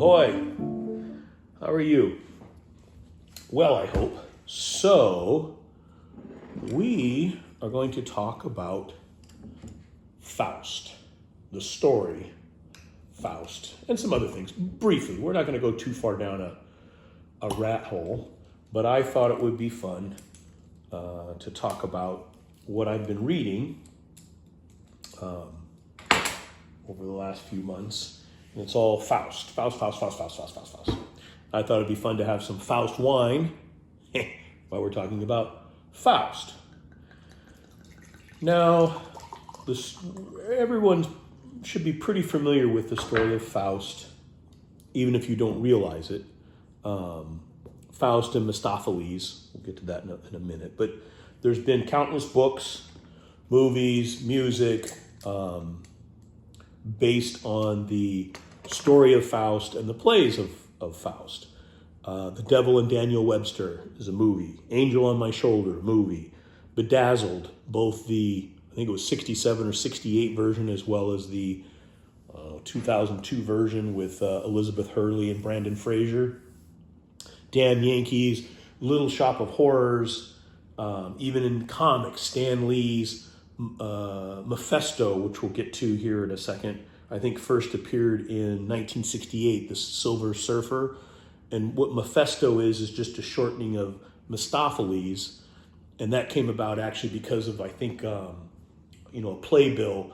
Ahoy! How are you? Well, I hope. So, we are going to talk about Faust, the story, Faust, and some other things. Briefly, we're not going to go too far down a rat hole, but I thought it would be fun to talk about what I've been reading over the last few months. And it's all Faust. Faust. I thought it'd be fun to have some Faust wine while we're talking about Faust. Now, everyone should be pretty familiar with the story of Faust, even if you don't realize it. Faust and Mephistopheles, we'll get to that in a minute. But there's been countless books, movies, music, based on the story of Faust and the plays of Faust. The Devil and Daniel Webster is a movie. Angel on My Shoulder, movie. Bedazzled, both the, I think it was 67 or 68 version, as well as the 2002 version with Elizabeth Hurley and Brandon Fraser. Damn Yankees, Little Shop of Horrors, even in comics, Stan Lee's Mephisto, which we'll get to here in a second, I think first appeared in 1968, the Silver Surfer. And what Mephisto is just a shortening of Mephistopheles. And that came about actually because of, I think, a playbill.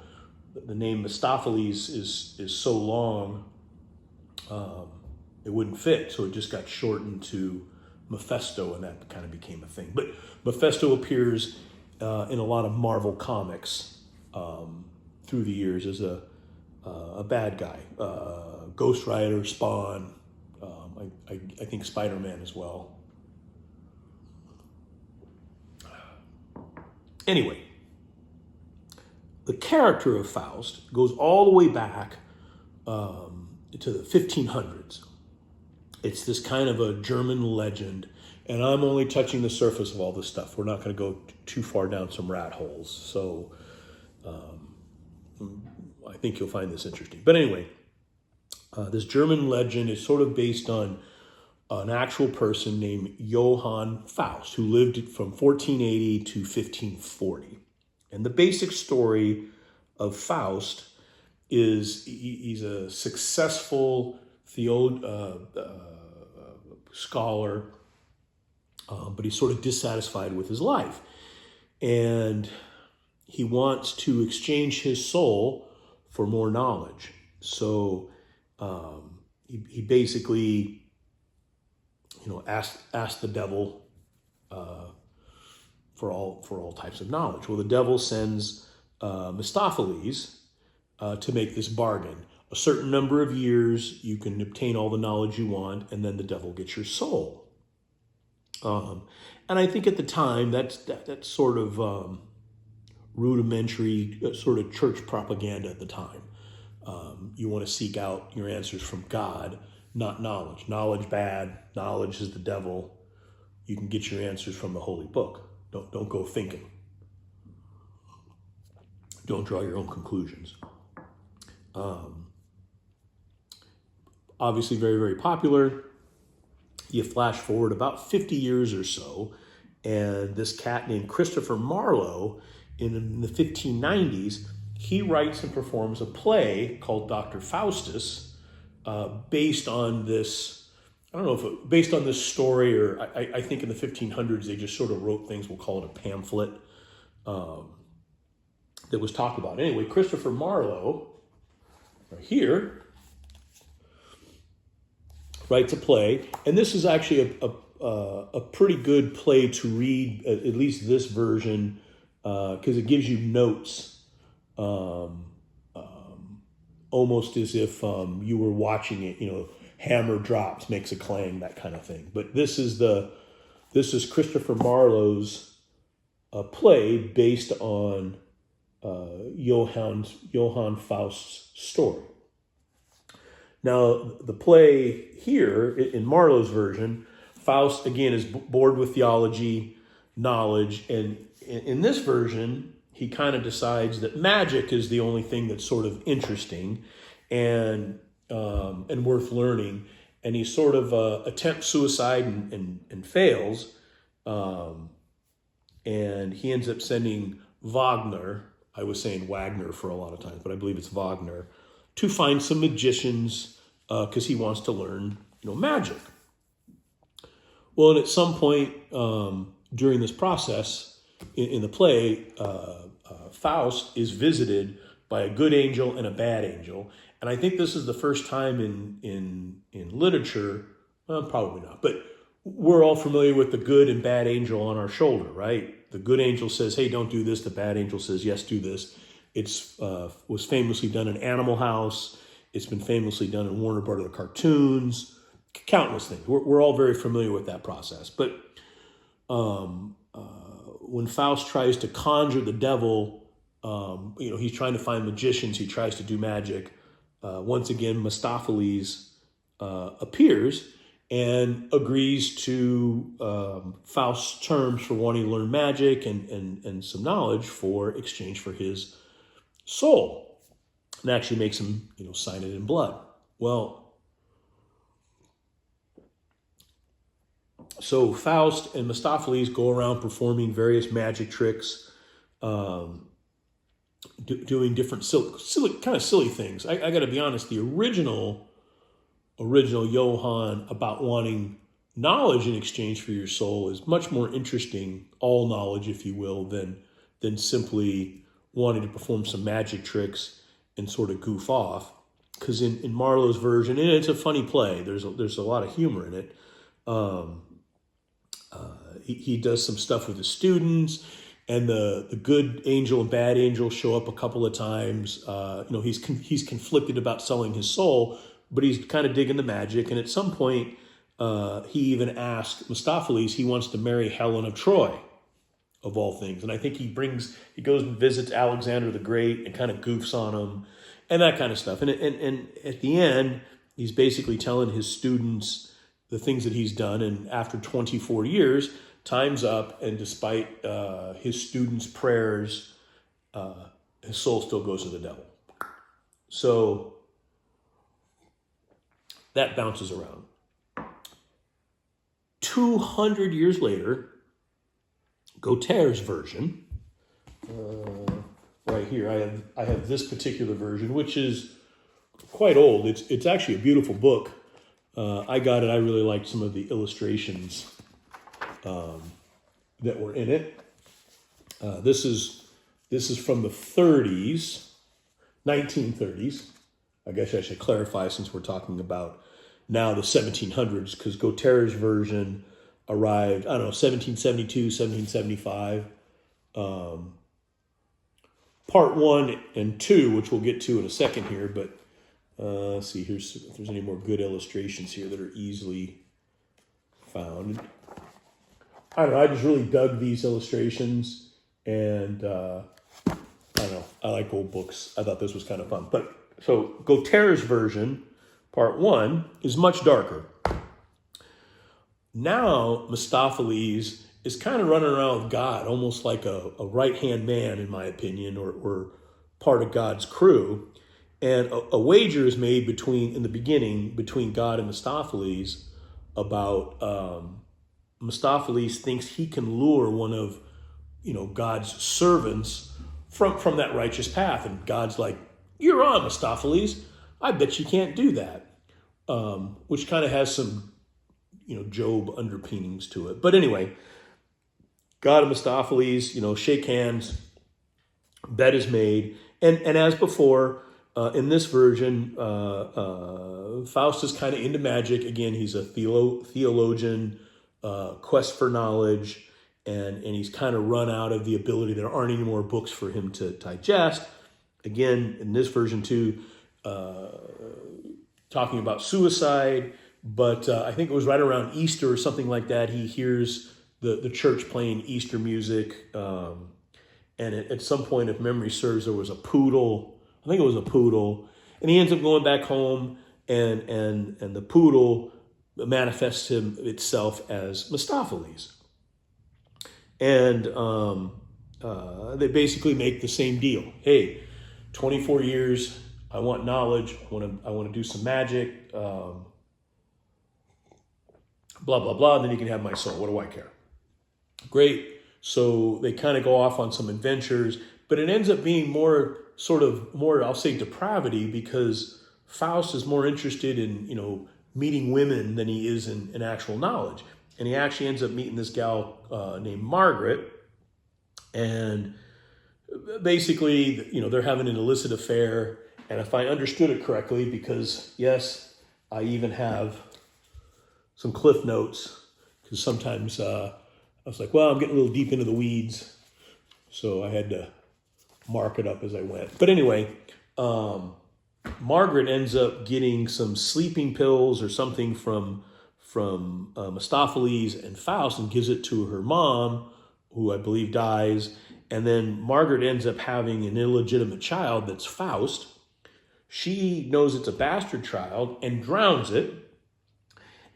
The name Mephistopheles is so long, it wouldn't fit. So it just got shortened to Mephisto, and that kind of became a thing. But Mephisto appears in a lot of Marvel comics through the years as a bad guy. Ghost Rider, Spawn, I think Spider-Man as well. Anyway, the character of Faust goes all the way back to the 1500s. It's this kind of a German legend, and I'm only touching the surface of all this stuff. We're not going to go too far down some rat holes, so I think you'll find this interesting. But anyway, this German legend is sort of based on an actual person named Johann Faust, who lived from 1480 to 1540. And the basic story of Faust is he's a successful scholar, but he's sort of dissatisfied with his life. And he wants to exchange his soul for more knowledge. So he basically, asked the devil for all types of knowledge. Well, the devil sends Mephistopheles to make this bargain. A certain number of years, you can obtain all the knowledge you want, and then the devil gets your soul. And I think at the time, that's sort of rudimentary sort of church propaganda at the time. You want to seek out your answers from God, not knowledge. Knowledge bad, knowledge is the devil. You can get your answers from the holy book. Don't go thinking. Don't draw your own conclusions. Obviously very, very popular. You flash forward about 50 years or so, and this cat named Christopher Marlowe in the 1590s, he writes and performs a play called Dr. Faustus, based on this, I don't know if based on this story, or I think in the 1500s they just sort of wrote things, we'll call it a pamphlet, that was talked about. Anyway, Christopher Marlowe, right here, writes a play, and this is actually a pretty good play to read, at least this version, because it gives you notes, almost as if you were watching it. Hammer drops, makes a clang, that kind of thing. But this is Christopher Marlowe's play based on Johann Faust's story. Now, the play here, in Marlowe's version, Faust, again, is bored with theology, knowledge, and in this version, he kind of decides that magic is the only thing that's sort of interesting, and and worth learning. And he sort of attempts suicide and fails. And he ends up sending Wagner, I was saying Wagner for a lot of times, but I believe it's Wagner, to find some magicians because he wants to learn, magic. Well, and at some point during this process in the play, Faust is visited by a good angel and a bad angel. And I think this is the first time in literature, well, probably not, but we're all familiar with the good and bad angel on our shoulder, right? The good angel says, hey, don't do this. The bad angel says, yes, do this. It's was famously done in Animal House. It's been famously done in Warner Brothers cartoons, countless things. We're all very familiar with that process. But when Faust tries to conjure the devil, he's trying to find magicians. He tries to do magic. Once again, Mephistopheles appears and agrees to Faust's terms for wanting to learn magic and some knowledge for exchange for his soul. And actually makes him, sign it in blood. Well, so Faust and Mephistopheles go around performing various magic tricks, doing different silly things. I got to be honest, the original Johann about wanting knowledge in exchange for your soul is much more interesting, all knowledge, if you will, than simply wanting to perform some magic tricks and sort of goof off. Because in Marlowe's version, and it's a funny play, there's a lot of humor in it. He does some stuff with his students, and the good angel and bad angel show up a couple of times. He's conflicted about selling his soul, but he's kind of digging the magic. And at some point, he even asked Mephistopheles, he wants to marry Helen of Troy, of all things. And I think he goes and visits Alexander the Great and kind of goofs on him and that kind of stuff. And at the end, he's basically telling his students the things that he's done. And after 24 years, time's up. And despite his students' prayers, his soul still goes to the devil. So that bounces around. 200 years later, Gauthier's version, right here, I have this particular version, which is quite old. It's actually a beautiful book. I got it. I really liked some of the illustrations that were in it. This is from the 1930s. I guess I should clarify since we're talking about now the 1700s, because Gauthier's version arrived, 1772, 1775. Part 1 and 2, which we'll get to in a second here, but let's see if there's any more good illustrations here that are easily found. I don't know, I just really dug these illustrations, and I like old books. I thought this was kind of fun. But so Gauthier's version, part 1, is much darker. Now Mephistopheles is kind of running around with God, almost like a right-hand man, in my opinion, or part of God's crew. And a wager is made in the beginning between God and Mephistopheles about Mephistopheles thinks he can lure one of God's servants from that righteous path. And God's like, you're on, Mephistopheles. I bet you can't do that. Which kind of has some Job underpinnings to it. But anyway, God and Mephistopheles, shake hands, bet is made. And as before, in this version, Faust is kind of into magic. Again, he's a theologian, quest for knowledge, and he's kind of run out of the ability. There aren't any more books for him to digest. Again, in this version too, talking about suicide, but I think it was right around Easter or something like that. He hears the church playing Easter music, and at some point, if memory serves, there was a poodle. I think it was a poodle, and he ends up going back home, and the poodle manifests itself as Mephistopheles, and they basically make the same deal. Hey, 24 years I want knowledge. I want to do some magic. Blah, blah, blah. And then you can have my soul. What do I care? Great. So they kind of go off on some adventures, but it ends up being more, I'll say, depravity, because Faust is more interested in, meeting women than he is in actual knowledge. And he actually ends up meeting this gal named Margaret. And basically, they're having an illicit affair. And if I understood it correctly, because yes, I even have some cliff notes, because sometimes I was like, well, I'm getting a little deep into the weeds. So I had to mark it up as I went. But anyway, Margaret ends up getting some sleeping pills or something from Mephistopheles and Faust, and gives it to her mom, who I believe dies. And then Margaret ends up having an illegitimate child that's Faust. She knows it's a bastard child and drowns it,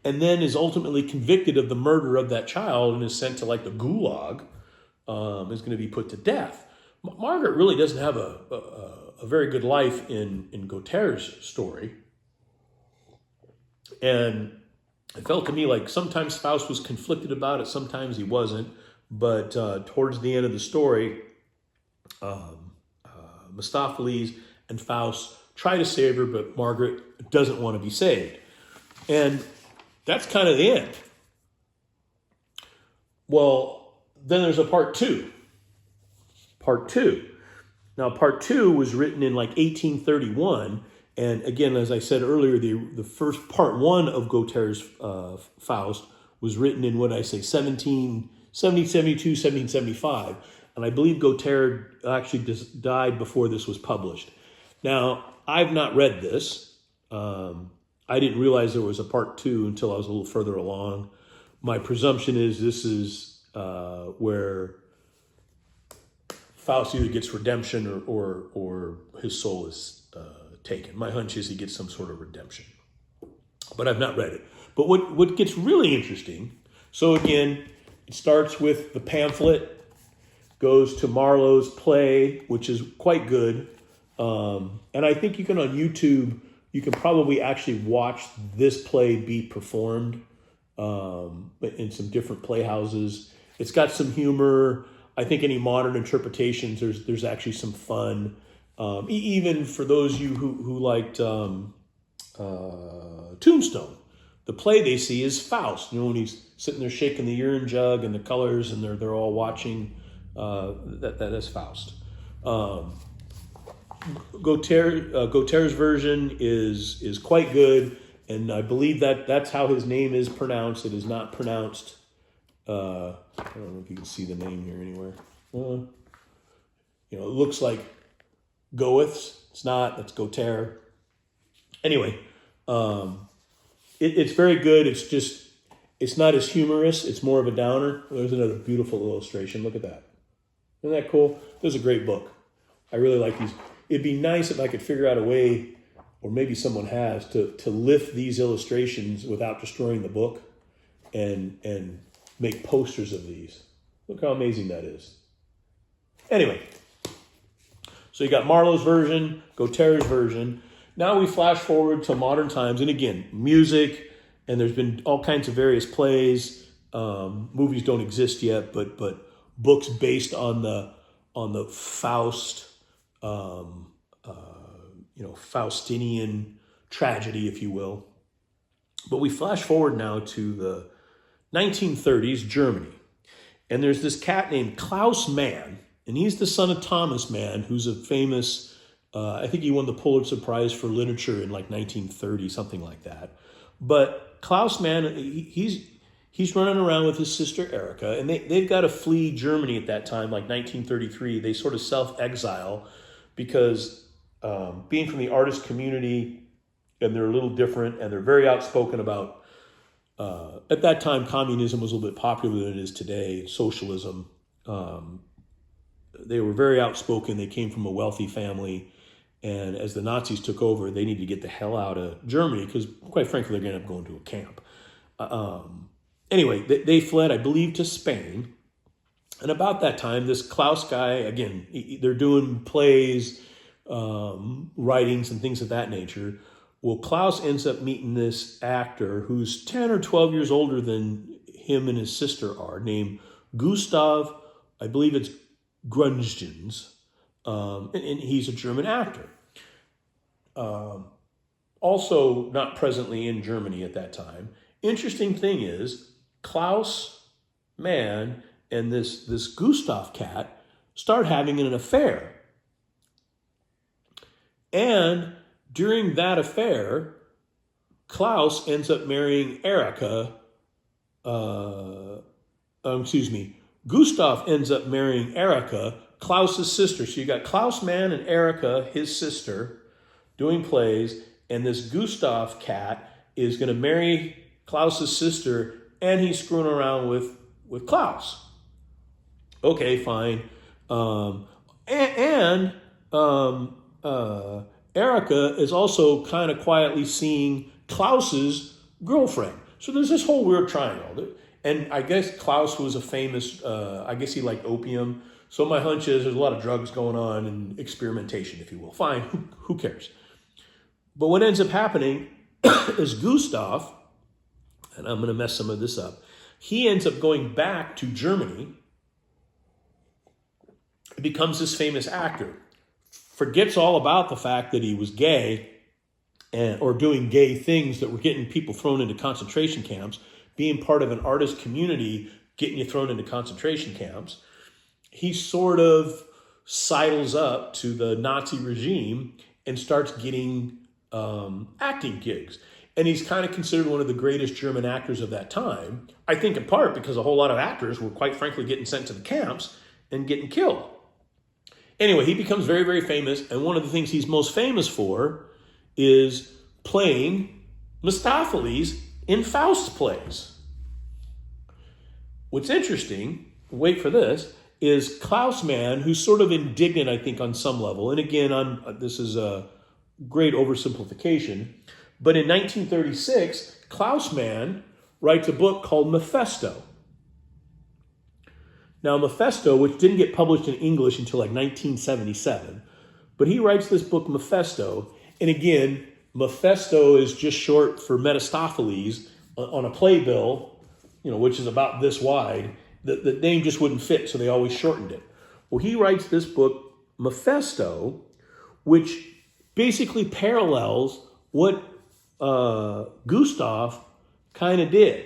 and then is ultimately convicted of the murder of that child and is sent to like the gulag, is going to be put to death. Margaret really doesn't have a very good life in Gautier's story. And it felt to me like sometimes Faust was conflicted about it, sometimes he wasn't. But towards the end of the story, Mephistopheles and Faust try to save her, but Margaret doesn't want to be saved. And that's kind of the end. Well, then there's a part two. Part two. Now, part two was written in like 1831. And again, as I said earlier, the first part one of Gautier's Faust was written in 1772, 1775. And I believe Gautier actually just died before this was published. Now, I've not read this. I didn't realize there was a part two until I was a little further along. My presumption is this is where Faust either gets redemption or his soul is taken. My hunch is he gets some sort of redemption. But I've not read it. But what gets really interesting, so again, it starts with the pamphlet, goes to Marlowe's play, which is quite good. And I think you can, on YouTube, you can probably actually watch this play be performed in some different playhouses. It's got some humor. I think any modern interpretations, there's actually some fun. Even for those of you who liked Tombstone, the play they see is Faust. When he's sitting there shaking the urine jug and the colors, and they're all watching. That is Faust. Gautier's version is quite good, and I believe that's how his name is pronounced. It is not pronounced. I don't know if you can see the name here anywhere. It looks like Goeth's. It's not. That's Gautier. Anyway, it's very good. It's not as humorous. It's more of a downer. There's another beautiful illustration. Look at that. Isn't that cool? This is a great book. I really like these. It'd be nice if I could figure out a way, or maybe someone has, to lift these illustrations without destroying the book and make posters of these. Look how amazing that is. Anyway, so you got Marlowe's version, Gautier's version. Now we flash forward to modern times, and again, music, and there's been all kinds of various plays. Movies don't exist yet, but books based on the Faust, Faustinian tragedy, if you will. But we flash forward now to the 1930s, Germany. And there's this cat named Klaus Mann, and he's the son of Thomas Mann, who's a famous, I think he won the Pulitzer Prize for literature in like 1930, something like that. But Klaus Mann, he's running around with his sister Erica, and they've got to flee Germany at that time, like 1933. They sort of self-exile because being from the artist community, and they're a little different, and they're very outspoken about, at that time, communism was a little bit popular than it is today, socialism. They were very outspoken. They came from a wealthy family. And as the Nazis took over, they needed to get the hell out of Germany because, quite frankly, they're going to end up going to a camp. Anyway, they fled, I believe, to Spain. And about that time, this Klaus guy, again, they're doing plays. writings and things of that nature. Well, Klaus ends up meeting this actor who's 10 or 12 years older than him and his sister are, named Gustav, I believe it's Grungens, and he's a German actor. Also not presently in Germany at that time. Interesting thing is, Klaus Mann and this Gustav cat start having an affair. And during that affair, Klaus ends up marrying Erika. Gustav ends up marrying Erika, Klaus's sister. So you got Klaus Mann and Erika, his sister, doing plays, and this Gustav cat is going to marry Klaus's sister, and he's screwing around with Klaus. Okay, fine. Erika is also kind of quietly seeing Klaus's girlfriend. So there's this whole weird triangle. And I guess Klaus was a famous, I guess he liked opium. So my hunch is there's a lot of drugs going on and experimentation, if you will. Fine, who cares? But what ends up happening is Gustav, and I'm going to mess some of this up, he ends up going back to Germany, becomes this famous actor, forgets all about the fact that he was gay or doing gay things that were getting people thrown into concentration camps, being part of an artist community, getting you thrown into concentration camps. He sort of sidles up to the Nazi regime and starts getting acting gigs. And he's kind of considered one of the greatest German actors of that time. I think in part because a whole lot of actors were quite frankly getting sent to the camps and getting killed. Anyway, he becomes very, very famous. And one of the things he's most famous for is playing Mephistopheles in Faust plays. What's interesting, wait for this, is Klaus Mann, who's sort of indignant, I think, on some level. And again, this is a great oversimplification. But in 1936, Klaus Mann writes a book called Mephisto. Now, Mephisto, which didn't get published in English until like 1977, but he writes this book, Mephisto. And again, Mephisto is just short for Mephistopheles on a playbill, which is about this wide. The name just wouldn't fit, so they always shortened it. Well, he writes this book, Mephisto, which basically parallels what Gustav kind of did.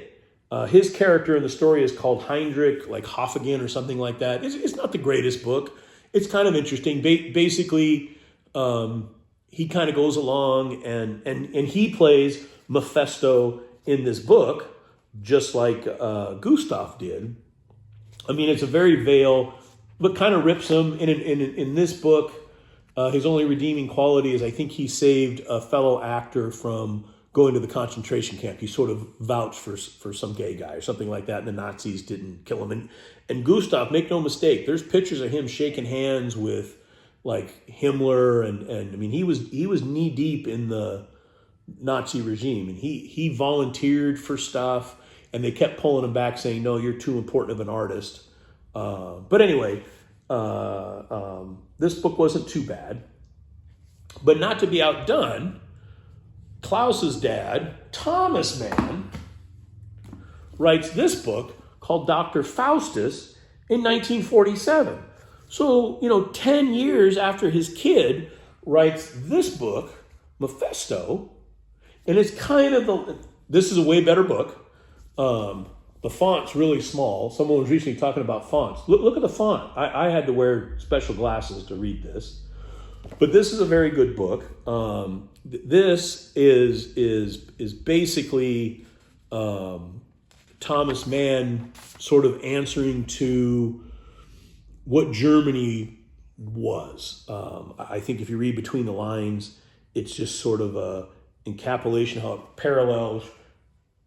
His character in the story is called Heinrich, like Hoffagen or something like that. It's not the greatest book. It's kind of interesting. Basically, he kind of goes along and he plays Mephisto in this book, just like Gustav did. I mean, it's a very veiled, but kind of rips him. In this book, his only redeeming quality is I think he saved a fellow actor from going to the concentration camp. He sort of vouched for some gay guy or something like that, and the Nazis didn't kill him. And Gustav, make no mistake, there's pictures of him shaking hands with like Himmler, and I mean he was knee deep in the Nazi regime, and he volunteered for stuff, and they kept pulling him back, saying, "No, you're too important of an artist." But anyway, this book wasn't too bad, but not to be outdone, Klaus's dad, Thomas Mann, writes this book called Dr. Faustus in 1947. So, 10 years after his kid writes this book, Mephisto, and it's kind of this is a way better book. The font's really small. Someone was recently talking about fonts. Look at the font. I had to wear special glasses to read this. But this is a very good book. This is basically Thomas Mann sort of answering to what Germany was. I think if you read between the lines, it's just sort of a encapsulation how it parallels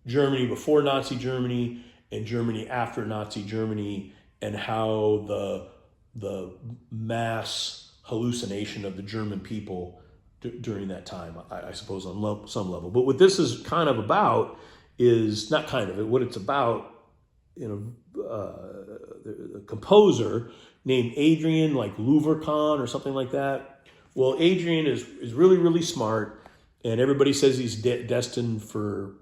Germany before Nazi Germany and Germany after Nazi Germany, and how the mass hallucination of the German people during that time, I suppose, on some level. But what this is kind of about is not kind of it. What it's about, a composer named Adrian, like Louvercon or something like that, Well, Adrian is really, really smart, and everybody says he's destined for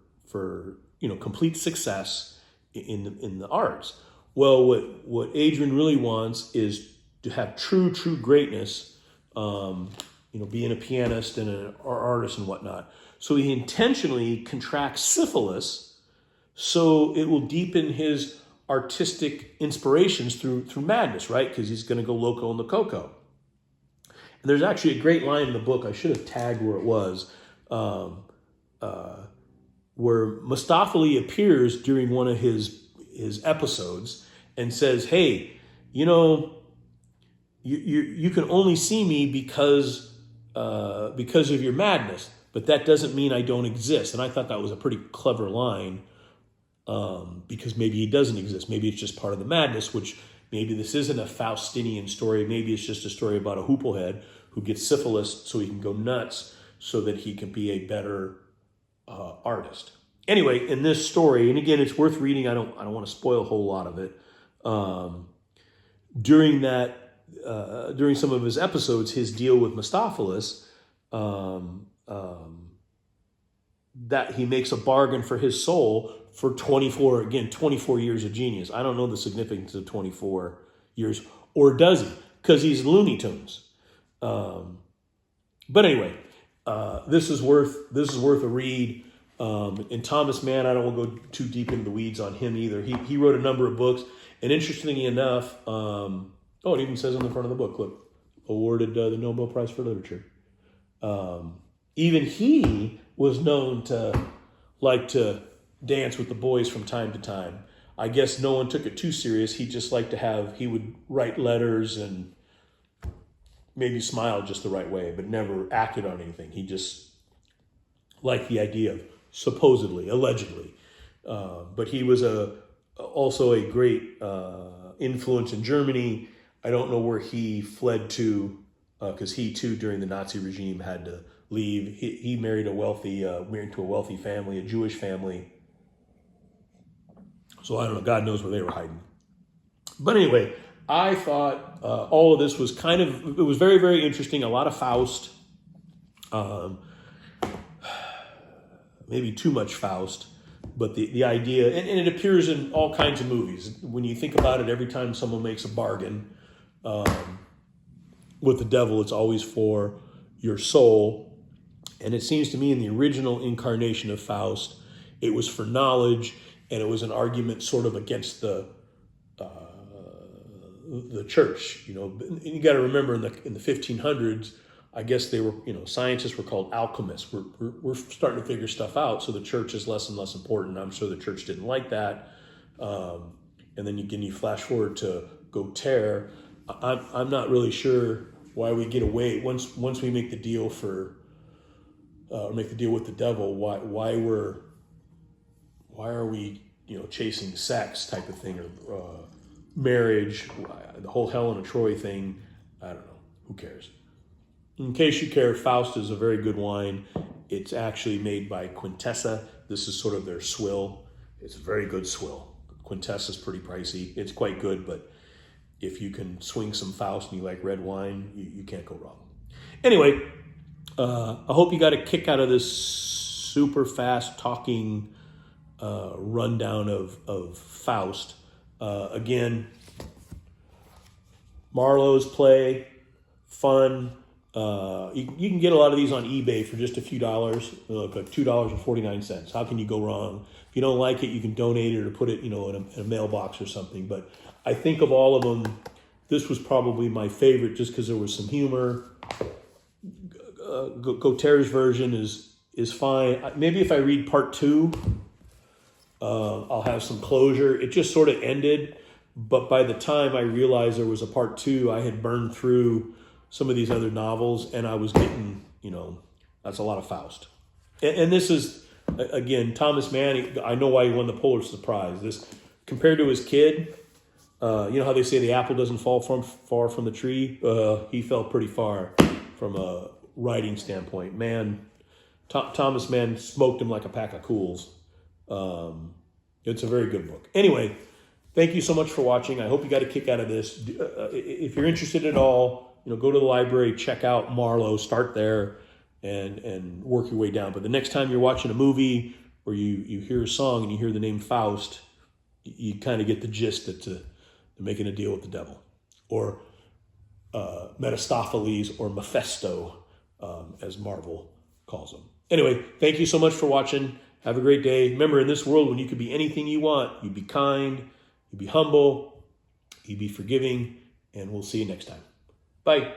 complete success in the arts. Well, what Adrian really wants is to have true greatness. Being a pianist and an artist and whatnot. So he intentionally contracts syphilis, so it will deepen his artistic inspirations through madness, right? Because he's going to go loco in the coco. And there's actually a great line in the book. I should have tagged where it was, where Mephistopheles appears during one of his episodes and says, "Hey, you can only see me because of your madness, but that doesn't mean I don't exist." And I thought that was a pretty clever line, because maybe he doesn't exist. Maybe it's just part of the madness, which maybe this isn't a Faustinian story. Maybe it's just a story about a hooplehead who gets syphilis so he can go nuts so that he can be a better artist. Anyway, in this story, and again, it's worth reading. I don't want to spoil a whole lot of it. During some of his episodes, his deal with Mephistopheles, that he makes a bargain for his soul for 24 years of genius. I don't know the significance of 24 years, or does he? Because he's Looney Tunes. But anyway, this is worth a read. And Thomas Mann, I don't want to go too deep into the weeds on him either. He wrote a number of books, and interestingly enough, it even says on the front of the book, look, awarded the Nobel Prize for Literature. Even he was known to like to dance with the boys from time to time. I guess no one took it too serious. He just liked he would write letters and maybe smile just the right way, but never acted on anything. He just liked the idea of supposedly, allegedly. But he was also a great influence in Germany. I don't know where he fled to, because he too, during the Nazi regime, had to leave. He married to a wealthy family, a Jewish family. So I don't know. God knows where they were hiding. But anyway, I thought all of this was it was very, very interesting. A lot of Faust. Maybe too much Faust. But the idea, and it appears in all kinds of movies. When you think about it, every time someone makes a bargain with the devil, it's always for your soul. And it seems to me in the original incarnation of Faust, it was for knowledge, and it was an argument sort of against the church. You got to remember in the 1500s, I guess they were, scientists were called alchemists. We're starting to figure stuff out, so the church is less and less important. I'm sure the church didn't like that. And then you flash forward to Gautier. I'm not really sure why we get away once we make the deal make the deal with the devil. Why are we chasing sex type of thing, or marriage, the whole Helen of Troy thing? I don't know. Who cares? In case you care, Faust is a very good wine. It's actually made by Quintessa. This is sort of their swill. It's a very good swill. Quintessa's pretty pricey. It's quite good, but if you can swing some Faust and you like red wine, you can't go wrong. Anyway, I hope you got a kick out of this super fast talking rundown of Faust. Again, Marlowe's play, fun. You can get a lot of these on eBay for just a few dollars, like $2.49. How can you go wrong? If you don't like it, you can donate it or put it, in a mailbox or something. But I think of all of them, this was probably my favorite, just because there was some humor. Gautier's version is fine. Maybe if I read part 2, I'll have some closure. It just sort of ended, but by the time I realized there was a part 2, I had burned through some of these other novels, and I was getting, that's a lot of Faust. And this is, again, Thomas Mann. I know why he won the Pulitzer Prize. This, compared to his kid, you know how they say the apple doesn't fall far from the tree? He fell pretty far from a writing standpoint. Man, Thomas Mann smoked him like a pack of Cools. It's a very good book. Anyway, thank you so much for watching. I hope you got a kick out of this. If you're interested at all, go to the library, check out Marlowe, start there, and work your way down. But the next time you're watching a movie or you hear a song and you hear the name Faust, you kind of get the gist that they're making a deal with the devil, or Mephistopheles, or Mephisto, as Marvel calls him. Anyway, thank you so much for watching. Have a great day. Remember, in this world, when you could be anything you want, you be kind, you be humble, you be forgiving, and we'll see you next time. Bye.